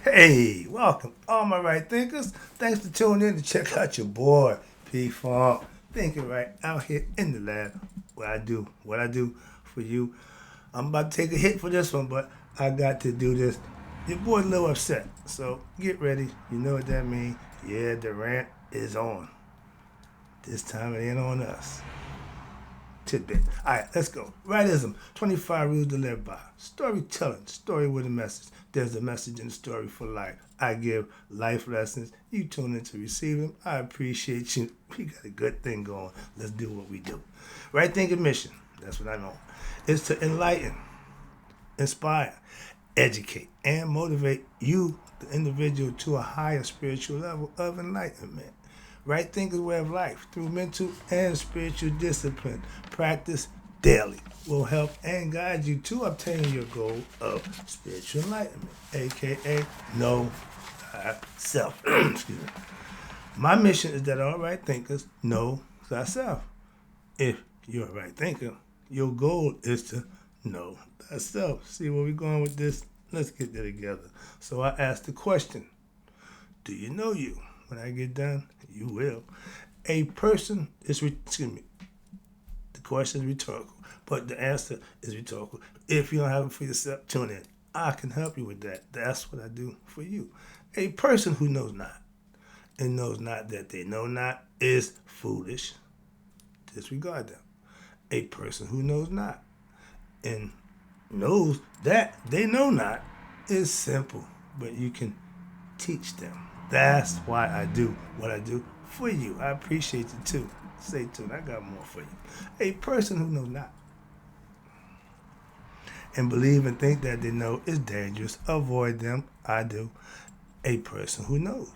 Hey, welcome, all my right thinkers. Thanks for tuning in to check out your boy, P Funk. Thinking right out here in the lab. What I do for you. I'm about to take a hit for this one, but I got to do this. Your boy's a little upset, so get ready. You know what that means. Yeah, the rant is on. This time it ain't on us. Tidbit. All right, let's go. Rightism. 25 rules to live by. Storytelling. Story with a message. There's a message in the story for life. I give life lessons. You tune in to receive them. I appreciate you. We got a good thing going. Let's do what we do. Right thinking mission. That's what I know. Is to enlighten, inspire, educate, and motivate you, the individual, to a higher spiritual level of enlightenment. Right thinking way of life through mental and spiritual discipline. Practice daily will help and guide you to obtain your goal of spiritual enlightenment, aka know thyself. Excuse me. My mission is that all right thinkers know thyself. If you're a right thinker, your goal is to know thyself. See where we're going with this? Let's get there together. So I asked the question, do you know you? When I get done, you will. A person is, excuse me, the question is rhetorical, but the answer is rhetorical. If you don't have it for yourself, tune in. I can help you with that. That's what I do for you. A person who knows not and knows not that they know not is foolish. Disregard them. A person who knows not and knows that they know not is simple, but you can teach them. That's why I do what I do for you. I appreciate you too. Stay tuned. I got more for you. A person who knows not and believe and think that they know is dangerous. Avoid them. I do. A person who knows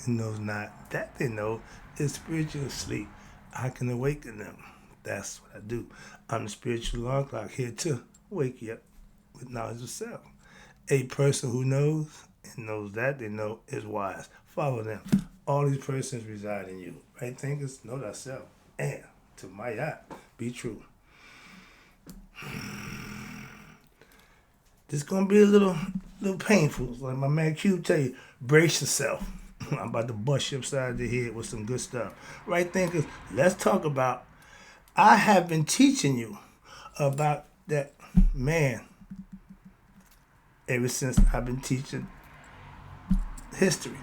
and knows not that they know is spiritual asleep. I can awaken them. That's what I do. I'm the spiritual alarm clock here to wake you up with knowledge of self. A person who knows and knows that they know is wise. Follow them. All these persons reside in you. Right thinkers, know thyself. And to my yacht, be true. This gonna be a little painful. Like my man Q tell you, brace yourself. I'm about to bust you upside the head with some good stuff. Right thinkers, let's talk about. I have been teaching you about that man ever since I've been teaching history.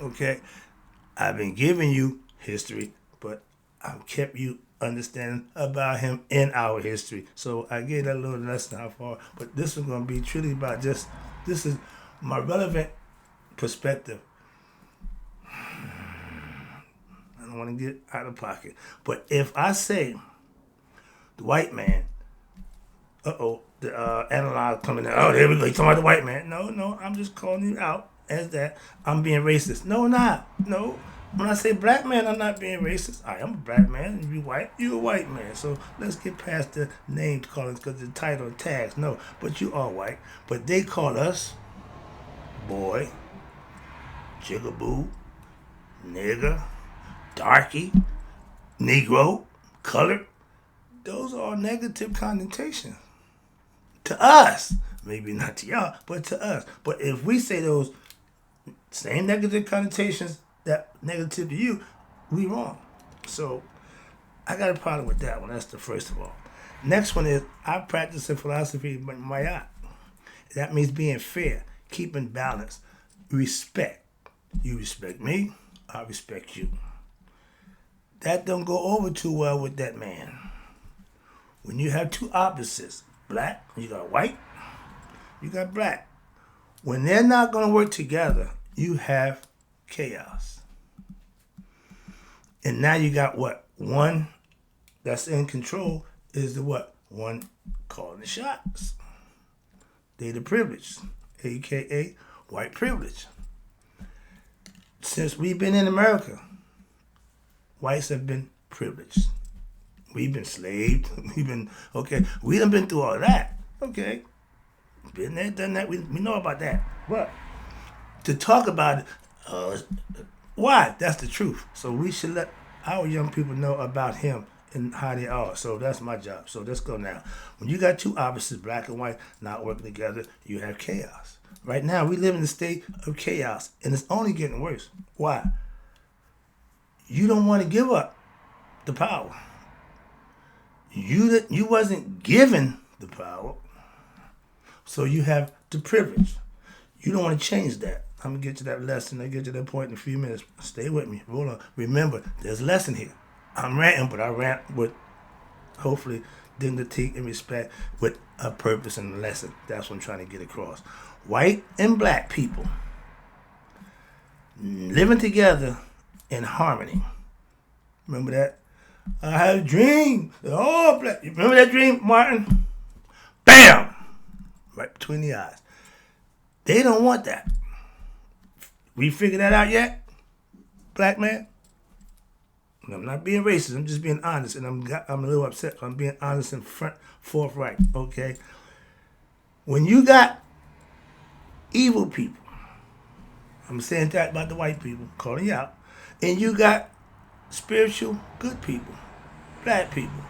Okay? I've been giving you history, but I've kept you understanding about him in our history. So I gave that little lesson how far, but this is going to be truly about just, this is my relevant perspective. I don't want to get out of pocket. But if I say the white man, the analog coming in, oh, there we go, you talking about the white man. No, I'm just calling you out as that I'm being racist. No, not. No. When I say black man, I'm not being racist. I am a black man. If you white, you a white man. So let's get past the name calling because the title tags. No, but you are white. But they call us boy, jigaboo, nigger, darky, negro, colored. Those are all negative connotations to us. Maybe not to y'all, but to us. But if we say those same negative connotations that negative to you, we wrong. So I got a problem with that one. That's the first of all. Next one is I practice a philosophy of Mayat. That means being fair, keeping balance, respect. You respect me, I respect you. That don't go over too well with that man. When you have two opposites, black, you got white, you got black. When they're not going to work together, you have chaos. And now you got what? One that's in control is the what? One calling the shots. They the privileged, aka white privilege. Since we've been in America, whites have been privileged. We've been slaved. We've been, okay, we done been through all that. Okay. Been there, done that. We know about that. But to talk about it, why? That's the truth. So we should let our young people know about him and how they are. So that's my job. So let's go now. When you got two opposites, black and white, not working together, you have chaos. Right now, we live in a state of chaos, and it's only getting worse. Why? You don't want to give up the power. You wasn't given the power, so you have the privilege. You don't want to change that. I'm going to get to that lesson. I'll get to that point in a few minutes. Stay with me. Roll on. Remember, there's a lesson here. I'm ranting, but I rant with, hopefully, dignity and respect with a purpose and a lesson. That's what I'm trying to get across. White and black people living together in harmony. Remember that? I had a dream. They're all black. You remember that dream, Martin? Bam! Right between the eyes. They don't want that. We figured that out yet? Black man? I'm not being racist. I'm just being honest. And I'm a little upset. I'm being honest and forthright. Okay? When you got evil people, I'm saying that about the white people, calling you out, and you got spiritual good people, black people.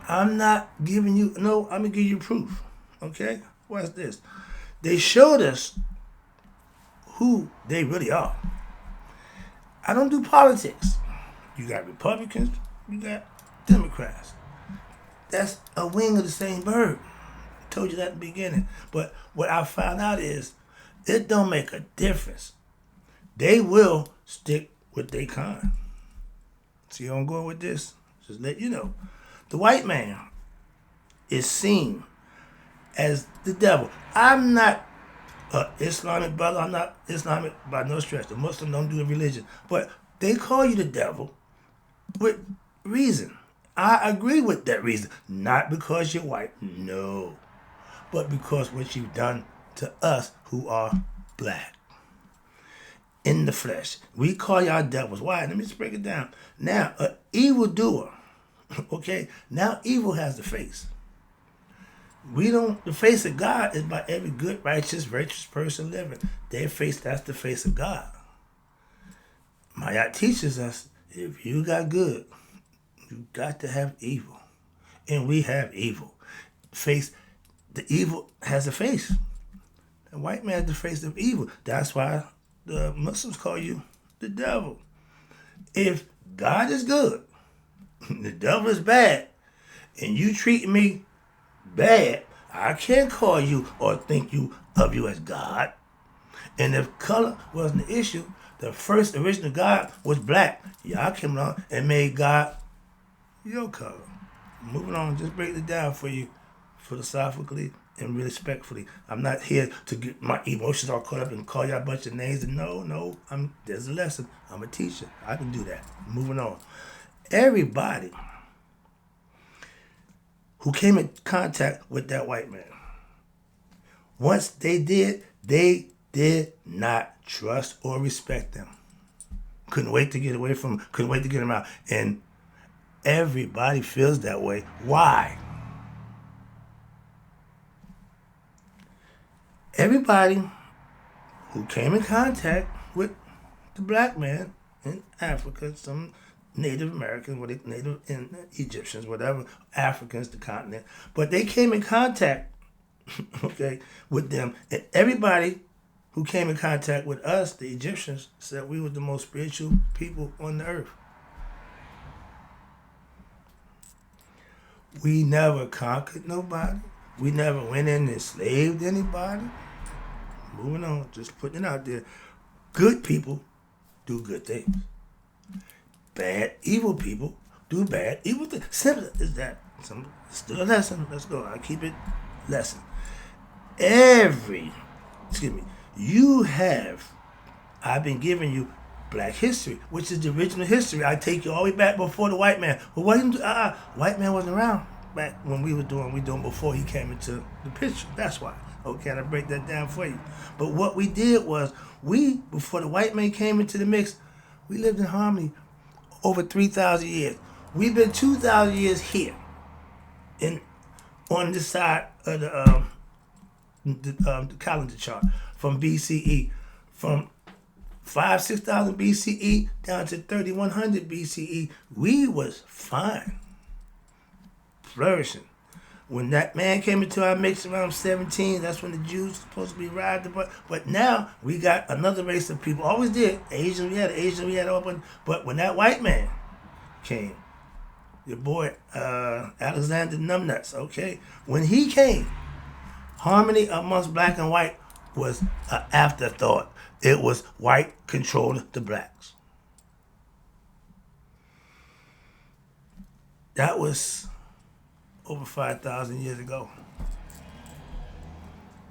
I'm not giving you, no, I'm going to give you proof. Okay? What's this? They showed us who they really are. I don't do politics. You got Republicans, you got Democrats. That's a wing of the same bird. I told you that at the beginning. But what I found out is it don't make a difference. They will stick with their kind. See how I'm going with this? Just let you know. The white man is seen as the devil. I'm not an Islamic brother. I'm not Islamic by no stretch. The Muslims don't do the religion. But they call you the devil with reason. I agree with that reason. Not because you're white, no. But because what you've done to us who are black. In the flesh. We call y'all devils. Why? Let me just break it down. Now, an evildoer, okay? Now evil has the face. The face of God is by every good, righteous, virtuous person living. Their face, that's the face of God. Mayat teaches us, if you got good, you got to have evil. And we have evil. The evil has a face. The white man has the face of evil. That's why the Muslims call you the devil. If God is good, the devil is bad, and you treat me bad, I can't call you or think of you as God. And if color wasn't the issue, the first original God was black. Y'all came along and made God your color. Moving on, just break it down for you philosophically and respectfully. I'm not here to get my emotions all caught up and call y'all a bunch of names. And no, there's a lesson. I'm a teacher. I can do that. Moving on. Everybody who came in contact with that white man, once they did not trust or respect them. Couldn't wait to get away from them. Couldn't wait to get them out. And everybody feels that way. Why? Everybody who came in contact with the black man in Africa, some Native Americans, Native Egyptians, whatever, Africans, the continent, but they came in contact, okay, with them. And everybody who came in contact with us, the Egyptians, said we were the most spiritual people on the earth. We never conquered nobody. We never went in and enslaved anybody. Moving on, just putting it out there. Good people do good things. Bad, evil people do bad, evil things. Simple as that. Still a lesson. Let's go. I'll keep it lesson. I've been giving you black history, which is the original history. I take you all the way back before the white man. But white man wasn't around back when we doing before he came into the picture. That's why. Okay, I break that down for you. But what we did was, before the white man came into the mix, we lived in harmony over 3,000 years. We've been 2,000 years here, on this side of the calendar chart, from BCE, from 6,000 BCE down to 3,100 BCE, we was fine, flourishing. When that man came into our mix around 17, that's when the Jews were supposed to be riding. But now we got another race of people. Always did. Asian, we had open. But when that white man came, your boy Alexander Numbnuts, okay, when he came, harmony amongst black and white was an afterthought. It was white controlling the blacks. That was over 5,000 years ago.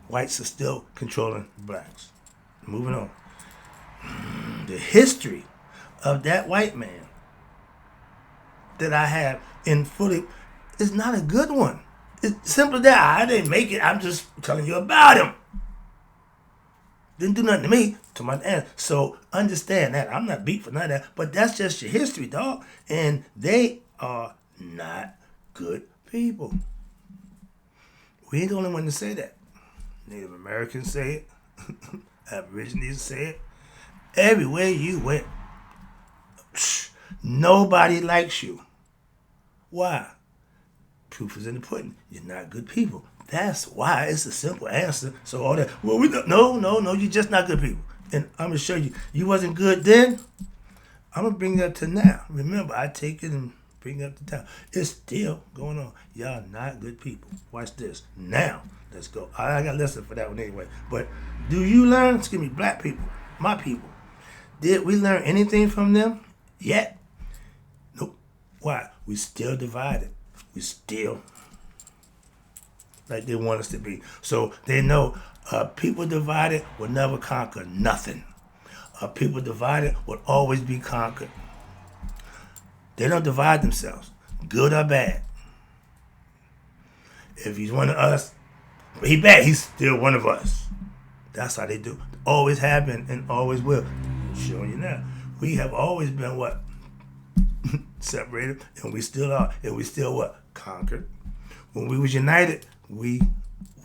Whites are still controlling blacks. Moving on. The history of that white man that I have in fully is not a good one. It's simple that I didn't make it. I'm just telling you about him. Didn't do nothing to me, to my aunt. So understand that. I'm not beat for none of that. But that's just your history, dog. And they are not good people. We ain't the only one to say that. Native Americans say it. Aborigines say it. Everywhere you went, nobody likes you. Why? Proof is in the pudding. You're not good people. That's why. It's a simple answer. So all that, well, no, you're just not good people. And I'm going to show you. You wasn't good then. I'm going to bring that to now. Remember, I take it and bring it up to now. It's still going on. Y'all not good people. Watch this. Now, let's go. I got a lesson for that one anyway. But do you learn? Excuse me, black people, my people. Did we learn anything from them yet? Nope. Why? We still divided. We still like they want us to be. So they know people divided will never conquer nothing. People divided will always be conquered. They don't divide themselves, good or bad. If he's one of us, he bad, he's still one of us. That's how they do. Always have been and always will. I'm showing you now. We have always been what? Separated, and we still are. And we still what? Conquered. When we was united, we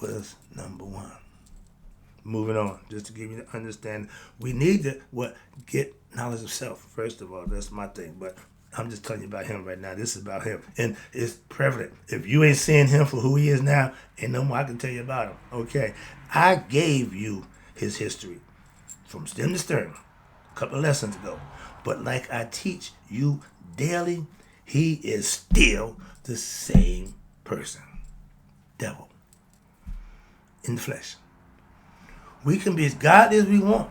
was number one. Moving on, just to give you the understanding. We need to what? Get knowledge of self. First of all, that's my thing. But I'm just telling you about him right now. This is about him. And it's prevalent. If you ain't seeing him for who he is now, ain't no more I can tell you about him. Okay. I gave you his history from stem to stern a couple of lessons ago. But like I teach you daily, he is still the same person. Devil. In the flesh. We can be as godly as we want.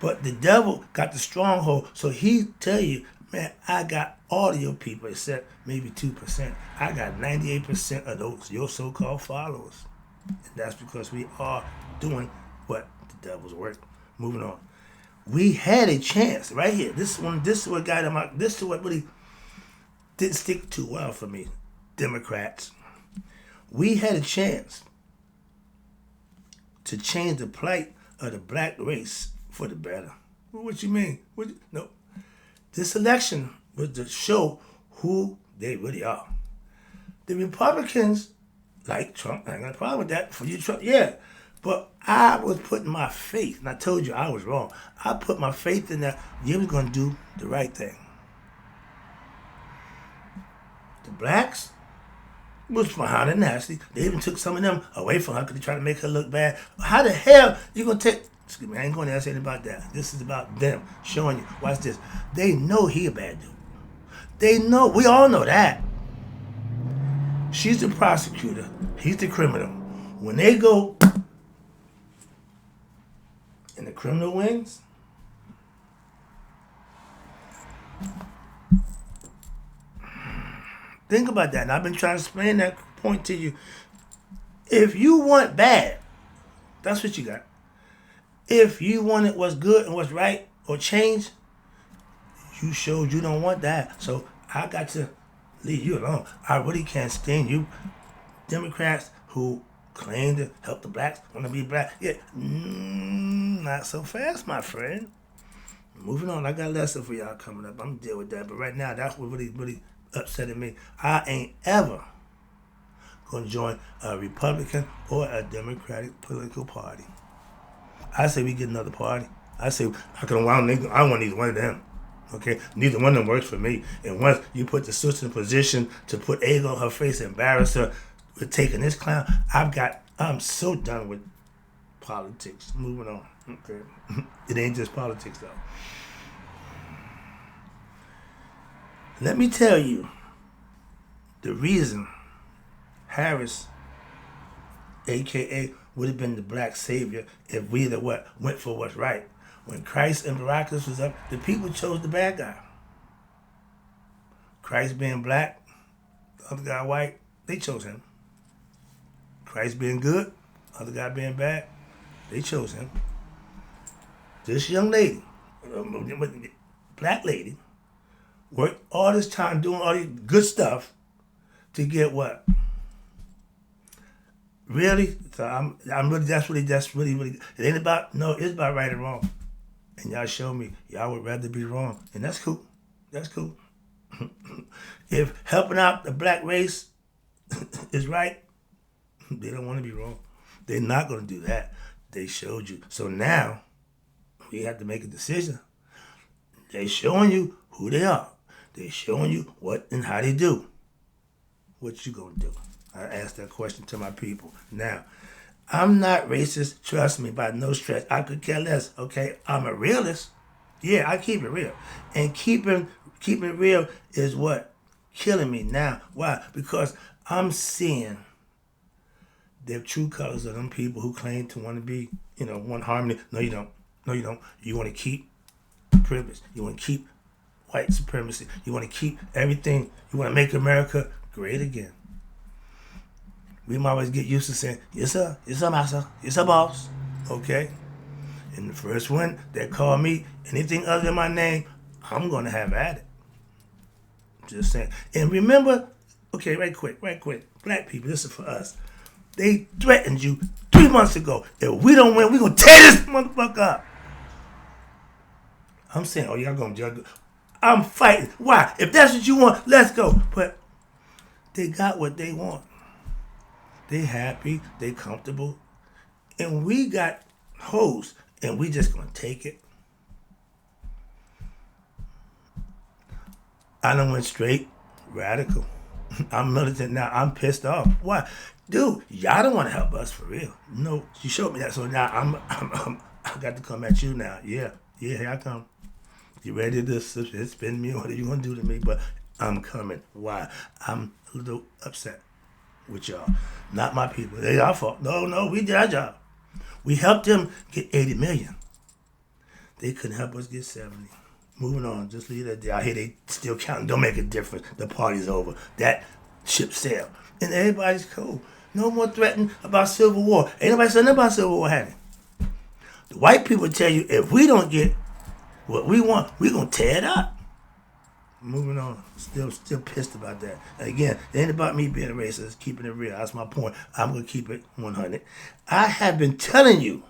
But the devil got the stronghold. So he tell you, man, I got all of your people except maybe 2%. I got 98% of those, your so-called followers. And that's because we are doing what? The devil's work. Moving on. We had a chance right here. This is what got him. This is what really didn't stick too well for me. Democrats. We had a chance to change the plight of the black race for the better. What you mean? No. This election was to show who they really are. The Republicans, like Trump, I ain't got a problem with that. For you, Trump, yeah. But I was putting my faith, and I told you I was wrong. I put my faith in that you was going to do the right thing. The blacks was behind and nasty. They even took some of them away from her because they tried to make her look bad. How the hell you going to take... Excuse me, I ain't going to ask anything about that. This is about them showing you. Watch this. They know he a bad dude. They know. We all know that. She's the prosecutor. He's the criminal. When they go and the criminal wins, think about that. And I've been trying to explain that point to you. If you want bad, that's what you got. If you wanted what's good and what's right or change, you showed you don't want that. So I got to leave you alone. I really can't stand you Democrats who claim to help the blacks, want to be black. Yeah, not so fast, my friend. Moving on, I got a lesson for y'all coming up. I'm going to deal with that. But right now, that's what really upsetting me. I ain't ever going to join a Republican or a Democratic political party. I say we get another party. I say I don't want neither one of them. Okay, neither one of them works for me. And once you put the sister in position to put egg on her face, embarrass her with taking this clown, I'm so done with politics. Moving on. Okay, it ain't just politics though. Let me tell you the reason Harris, aka, would have been the black savior if we went for what's right. When Christ and Barabbas was up, the people chose the bad guy. Christ being black, the other guy white, they chose him. Christ being good, other guy being bad, they chose him. This young lady, black lady, worked all this time doing all this good stuff to get what? Really? So I'm really, that's really, it ain't about, no, it's about right and wrong. And y'all show me, y'all would rather be wrong. And that's cool. That's cool. If helping out the black race is right, they don't want to be wrong. They're not going to do that. They showed you. So now, we have to make a decision. They showing you who they are. They showing you what and how they do. What you gonna do? I asked that question to my people. Now, I'm not racist, trust me, by no stretch. I could care less, okay? I'm a realist. Yeah, I keep it real. And keeping it real is what? Killing me now. Why? Because I'm seeing the true colors of them people who claim to want to be, one harmony. No, you don't. No, you don't. You want to keep privilege. You want to keep white supremacy. You want to keep everything. You want to make America great again. We might always get used to saying, yes, sir, master, yes, sir, boss. Okay? And the first one that called me anything other than my name, I'm going to have at it. Just saying. And remember, okay, right quick, black people, this is for us. They threatened you 3 months ago. If we don't win, we're going to tear this motherfucker up. I'm saying, oh, y'all going to judge. I'm fighting. Why? If that's what you want, let's go. But they got what they want. They happy, they comfortable. And we got hoes, and we just going to take it. I done went straight radical. I'm militant now. I'm pissed off. Why? Dude, y'all don't want to help us for real. No, you showed me that. So now I got to come at you now. Yeah, here I come. You ready to spin me? What are you going to do to me? But I'm coming. Why? I'm a little upset with y'all. Not my people. They our fault. No, we did our job. We helped them get 80 million. They couldn't help us get 70. Moving on. Just leave that there. I hear they still counting. Don't make a difference. The party's over. That ship sailed. And everybody's cool. No more threatening about Civil War. Ain't nobody saying nothing about Civil War, had it. The white people tell you if we don't get what we want, we're going to tear it up. Moving on. Still pissed about that. And again, it ain't about me being a racist. It's keeping it real. That's my point. I'm going to keep it 100. I have been telling you,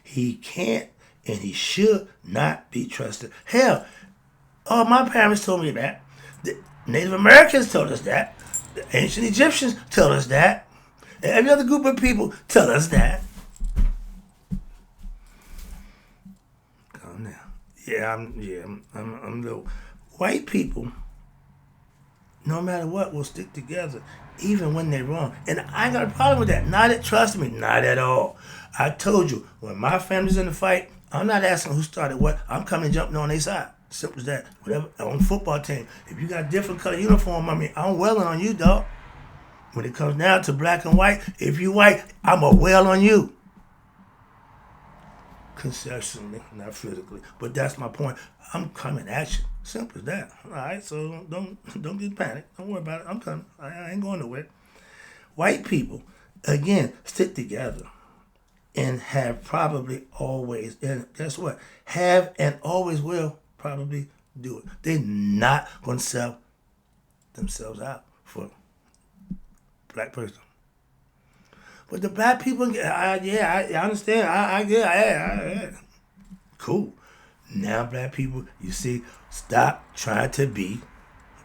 he can't and he should not be trusted. Hell, all my parents told me that. The Native Americans told us that. The ancient Egyptians told us that. And every other group of people tell us that. Calm down. I'm the white people, no matter what, will stick together, even when they're wrong. And I ain't got a problem with that. Trust me, not at all. I told you, when my family's in the fight, I'm not asking who started what. I'm coming jumping on their side. Simple as that. Whatever. On the football team, if you got different color uniform, I'm wailing on you, dog. When it comes down to black and white, if you white, I'm a wail on you. Conceptually, not physically. But that's my point. I'm coming at you. Simple as that. All right, so don't get panicked. Don't worry about it. I'm coming. I ain't going nowhere. White people, again, stick together and have probably always, and guess what? Have and always will probably do it. They're not going to sell themselves out for black person. But the black people, I understand. I get it. Cool. Now, black people, you see, stop trying to be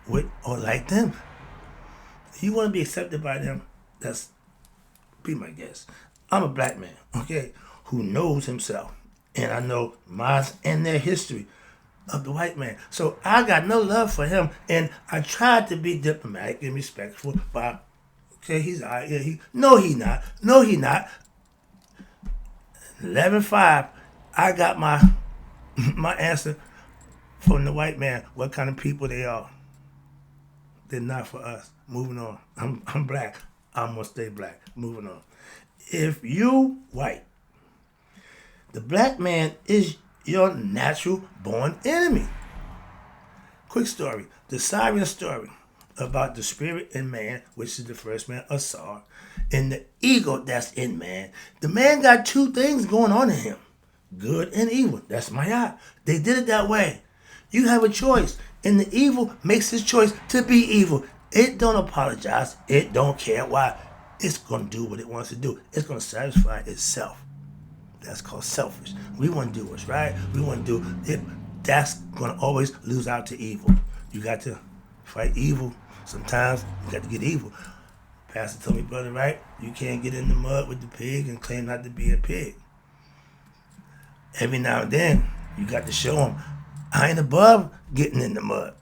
with or like them. You want to be accepted by them, be my guest. I'm a black man, okay, who knows himself And I know mine's in their history of the white man. So I got no love for him. And I tried to be diplomatic and respectful, but okay, he's all right. Yeah, no, he not. No, he not. 11-5, I got my answer from the white man, what kind of people they are. They're not for us. Moving on. I'm black. I'm going to stay black. Moving on. If you white, the black man is your natural born enemy. Quick story. The Siren story about the spirit in man, which is the first man, Asar, and the ego that's in man. The man got two things going on in him. Good and evil. That's my eye. They did it that way. You have a choice. And the evil makes its choice to be evil. It don't apologize. It don't care why. It's going to do what it wants to do. It's going to satisfy itself. That's called selfish. We want to do what's right. We want to do it. That's going to always lose out to evil. You got to fight evil. Sometimes you got to get evil. Pastor told me, brother, right? You can't get in the mud with the pig and claim not to be a pig. Every now and then, you got to show them, I ain't above getting in the mud.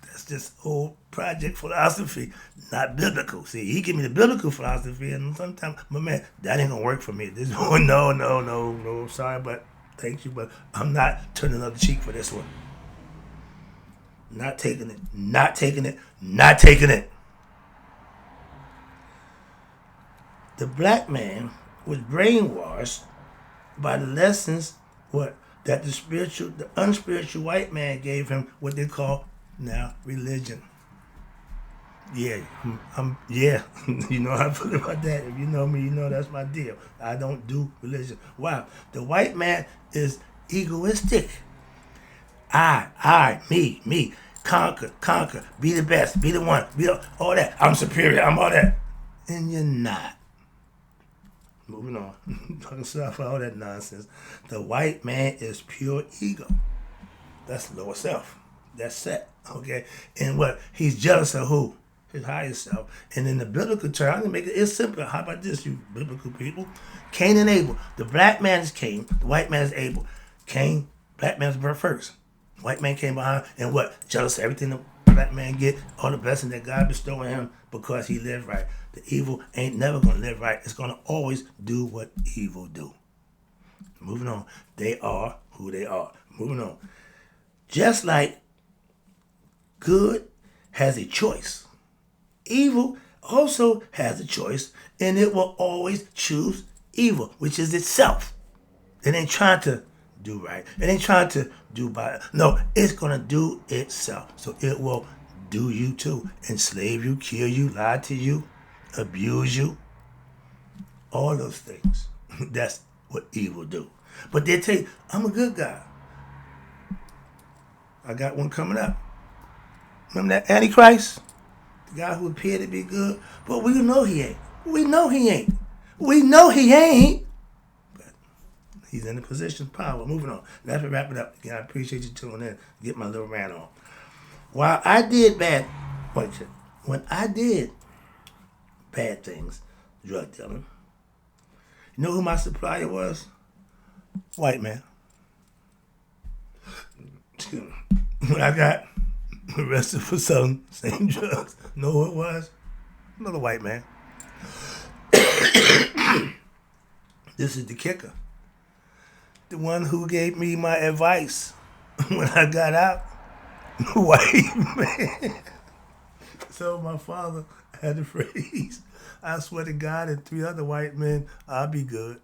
That's just old project philosophy, not biblical. See, he give me the biblical philosophy, and sometimes, but man, that ain't gonna work for me. This one, no, sorry, but thank you, but I'm not turning the other cheek for this one. Not taking it, not taking it, not taking it. The black man was brainwashed by the lessons that the unspiritual white man gave him, what they call now religion. Yeah, you know how I feel about that. If you know me, you know that's my deal. I don't do religion. Wow, the white man is egoistic. I, me, conquer, be the best, be the one, be all that. I'm superior, I'm all that. And you're not. Moving on. Talking stuff, all that nonsense. The white man is pure ego. That's lower self. That's set. Okay? And what? He's jealous of who? His higher self. And in the biblical term, I'm going to make it simple. How about this, you biblical people? Cain and Abel. The black man is Cain. The white man is Abel. Cain, black man's birth first. White man came behind and what? Jealous of everything the black man get, all the blessings that God bestowed on him because he lived right. The evil ain't never going to live right. It's going to always do what evil do. Moving on. They are who they are. Moving on. Just like good has a choice, evil also has a choice, and it will always choose evil, which is itself. It ain't trying to do right. It ain't trying to do bad. No, it's going to do itself. So it will do you too. Enslave you, kill you, lie to you, abuse you. All those things. That's what evil do. But they tell you, I'm a good guy. I got one coming up. Remember that Antichrist? The guy who appeared to be good? But we know he ain't. We know he ain't. But he's in a position of power. Moving on. Let's wrap it up. Again, I appreciate you tuning in. Get my little rant on. When I did bad things, drug dealing, you know who my supplier was? White man. When I got arrested for selling same drugs, know who it was? Another white man. This is the kicker. The one who gave me my advice when I got out, white man. So my father had the phrase, I swear to God and 3 other white men, I'll be good.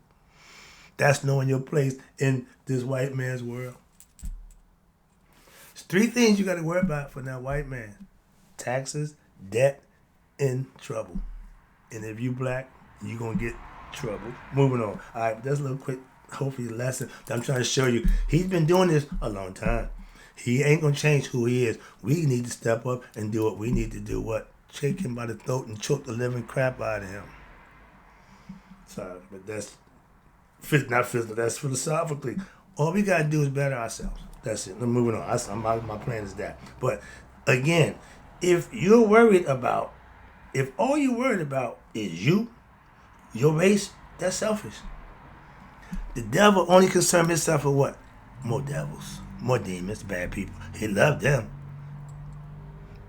That's knowing your place in this white man's world. There's 3 things you got to worry about for that white man. Taxes, debt, and trouble. And if you black, you going to get trouble. Moving on. All right, that's a little quick, hopefully, lesson that I'm trying to show you. He's been doing this a long time. He ain't going to change who he is. We need to step up and do what we need to do. What? Shake him by the throat and choke the living crap out of him. Sorry, but that's not physical. That's philosophically. All we got to do is better ourselves. That's it. I'm moving on. My plan is that. But again, if all you're worried about is you, your race, that's selfish. The devil only concerned himself with what? More devils, more demons, bad people. He loved them.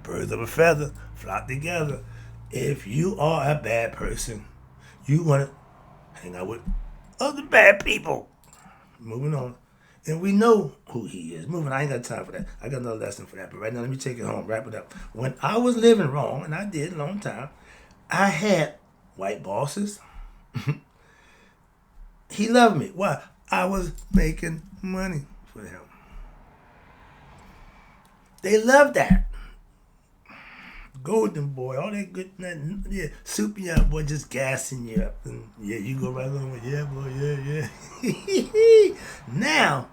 Birds of a feather flock together. If you are a bad person, you want to hang out with other bad people. Moving on. And we know who he is. Moving, I ain't got time for that. I got another lesson for that. But right now, let me take it home, wrap it up. When I was living wrong, and I did a long time, I had white bosses. He loved me. Why? I was making money for him. They loved that. Golden boy, all that good, yeah, souping you up, boy, just gassing you up. And yeah, you go right along with, yeah, boy, yeah. Now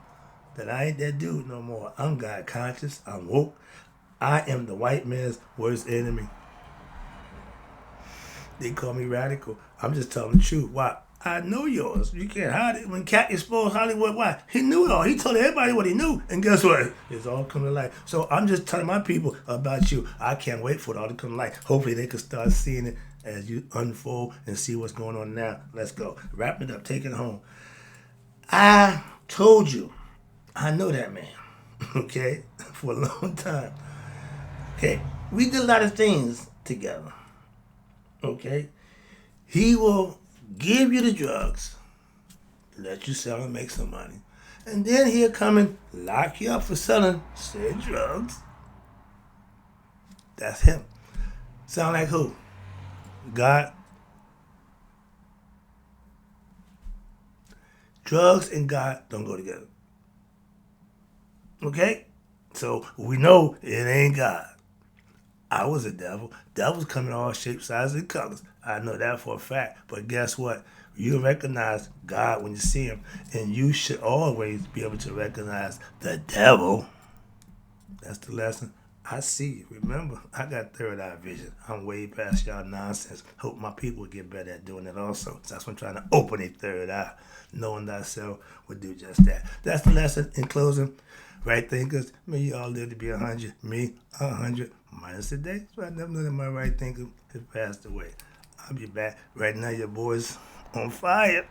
that I ain't that dude no more, I'm God conscious, I'm woke. I am the white man's worst enemy. They call me radical. I'm just telling the truth. Why? I know yours. You can't hide it. When Cat exposed Hollywood, why? He knew it all. He told everybody what he knew. And guess what? It's all coming to light. So I'm just telling my people about you. I can't wait for it all to come to light. Hopefully they can start seeing it as you unfold and see what's going on now. Let's go. Wrap it up. Take it home. I told you. I know that man. Okay? For a long time. Okay? We did a lot of things together. Okay? He will give you the drugs, let you sell and make some money. And then he'll come and lock you up for selling said drugs. That's him. Sound like who? God. Drugs and God don't go together. Okay? So we know it ain't God. I was a devil. Devils come in all shapes, sizes, and colors. I know that for a fact. But guess what? You recognize God when you see him. And you should always be able to recognize the devil. That's the lesson. I see you. Remember, I got third eye vision. I'm way past y'all nonsense. Hope my people get better at doing it also. So that's why I'm trying to open a third eye. Knowing thyself will do just that. That's the lesson in closing. Right thinkers, may you all live to be 100. Me, 100. Minus a day. So I never know that my right thinker has passed away. I'll be back. Right now, your boy's on fire.